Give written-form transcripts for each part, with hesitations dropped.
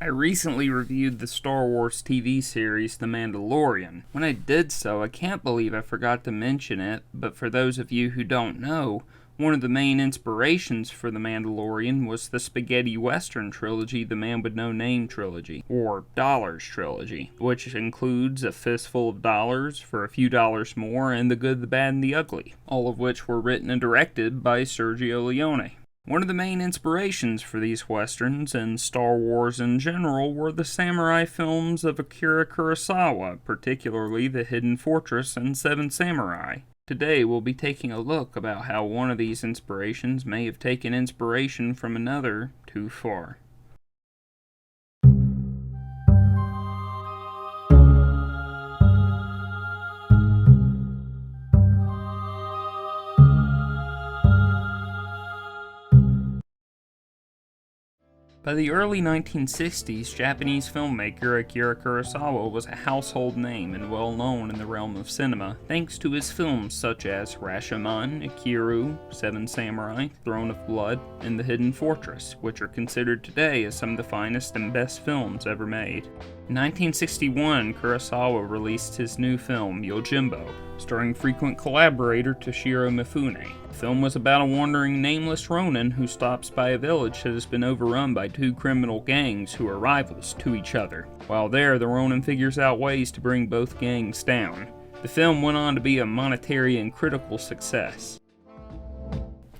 I recently reviewed the Star Wars TV series The Mandalorian. When I did so, I can't believe I forgot to mention it, but for those of you who don't know, one of the main inspirations for The Mandalorian was the spaghetti western trilogy, The Man with No Name trilogy, or Dollars trilogy, which includes A Fistful of Dollars, For a Few Dollars More, and The Good, the Bad, and the Ugly, all of which were written and directed by Sergio Leone. One of the main inspirations for these westerns and Star Wars in general were the samurai films of Akira Kurosawa, particularly The Hidden Fortress and Seven Samurai. Today we'll be taking a look about how one of these inspirations may have taken inspiration from another too far. By the early 1960s, Japanese filmmaker Akira Kurosawa was a household name and well known in the realm of cinema, thanks to his films such as Rashomon, Ikiru, Seven Samurai, Throne of Blood, and The Hidden Fortress, which are considered today as some of the finest and best films ever made. In 1961, Kurosawa released his new film, Yojimbo, starring frequent collaborator Toshiro Mifune. The film was about a wandering nameless ronin who stops by a village that has been overrun by two criminal gangs who are rivals to each other. While there, the ronin figures out ways to bring both gangs down. The film went on to be a monetary and critical success.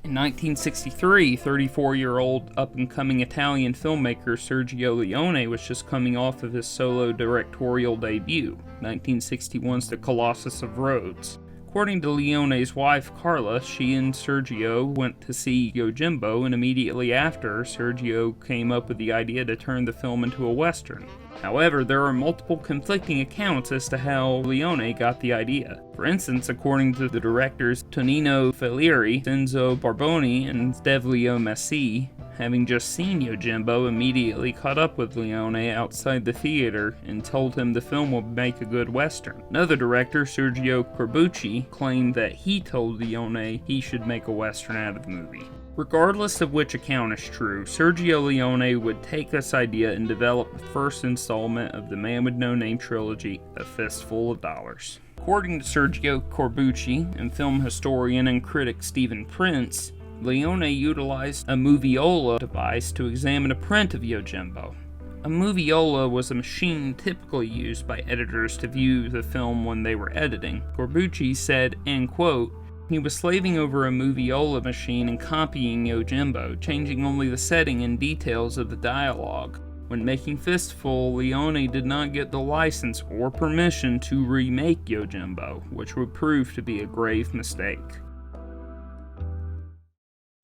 In 1963, 34-year-old up-and-coming Italian filmmaker Sergio Leone was just coming off of his solo directorial debut, 1961's The Colossus of Rhodes. According to Leone's wife Carla, she and Sergio went to see Yojimbo, and immediately after, Sergio came up with the idea to turn the film into a western. However, there are multiple conflicting accounts as to how Leone got the idea. For instance, according to the directors Tonino Falieri, Enzo Barboni, and Stevlio Messi, having just seen Yojimbo, immediately caught up with Leone outside the theater and told him the film would make a good western. Another director, Sergio Corbucci, claimed that he told Leone he should make a western out of the movie. Regardless of which account is true, Sergio Leone would take this idea and develop the first installment of the Man with No Name trilogy, A Fistful of Dollars. According to Sergio Corbucci and film historian and critic Stephen Prince, Leone utilized a moviola device to examine a print of Yojimbo. A moviola was a machine typically used by editors to view the film when they were editing. Corbucci said, end quote, he was slaving over a moviola machine and copying Yojimbo, changing only the setting and details of the dialogue. When making Fistful, Leone did not get the license or permission to remake Yojimbo, which would prove to be a grave mistake.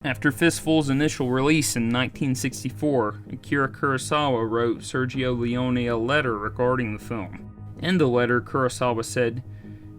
After Fistful's initial release in 1964, Akira Kurosawa wrote Sergio Leone a letter regarding the film. In the letter, Kurosawa said,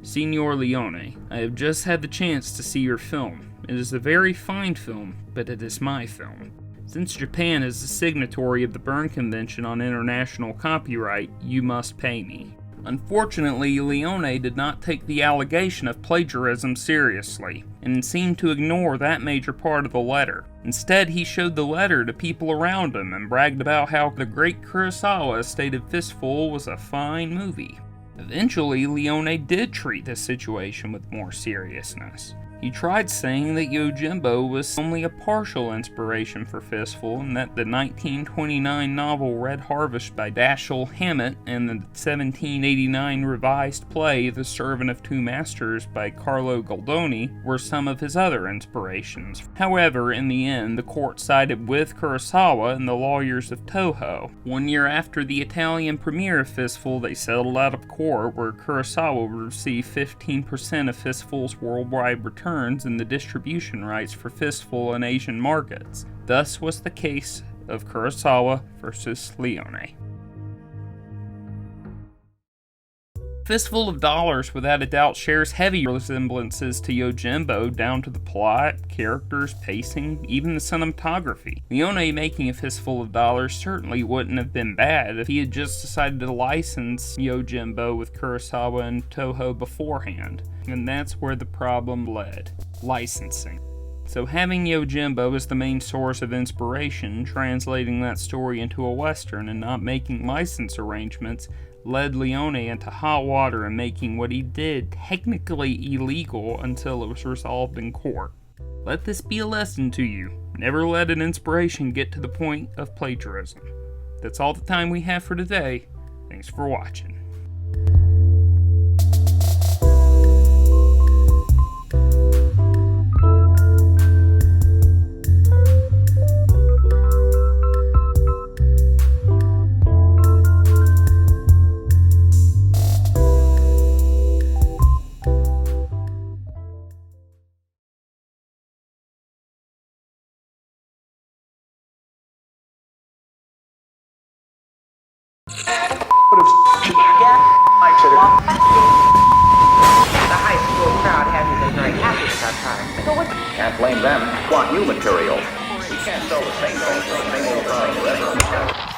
Signor Leone, I have just had the chance to see your film. It is a very fine film, but it is my film. Since Japan is a signatory of the Berne Convention on International Copyright, you must pay me. Unfortunately, Leone did not take the allegation of plagiarism seriously, and seemed to ignore that major part of the letter. Instead, he showed the letter to people around him and bragged about how the great Kurosawa stated Fistful was a fine movie. Eventually, Leone did treat this situation with more seriousness. He tried saying that Yojimbo was only a partial inspiration for Fistful, and that the 1929 novel Red Harvest by Dashiell Hammett and the 1789 revised play The Servant of Two Masters by Carlo Goldoni were some of his other inspirations. However, in the end, the court sided with Kurosawa and the lawyers of Toho. 1 year after the Italian premiere of Fistful, they settled out of court, where Kurosawa would receive 15% of Fistful's worldwide return and the distribution rights for Fistful in Asian markets. Thus was the case of Kurosawa versus Leone. Fistful of Dollars without a doubt shares heavy resemblances to Yojimbo down to the plot, characters, pacing, even the cinematography. Leone making A Fistful of Dollars certainly wouldn't have been bad if he had just decided to license Yojimbo with Kurosawa and Toho beforehand, and that's where the problem led: licensing. So having Yojimbo as the main source of inspiration, translating that story into a western and not making license arrangements, led Leone into hot water and making what he did technically illegal until it was resolved in court. Let this be a lesson to you. Never let an inspiration get to the point of plagiarism. That's all the time we have for today. Thanks for watching. The high school crowd hadn't been very happy with that product. Can't blame them. Want new material. You can't sell the same old crowd forever.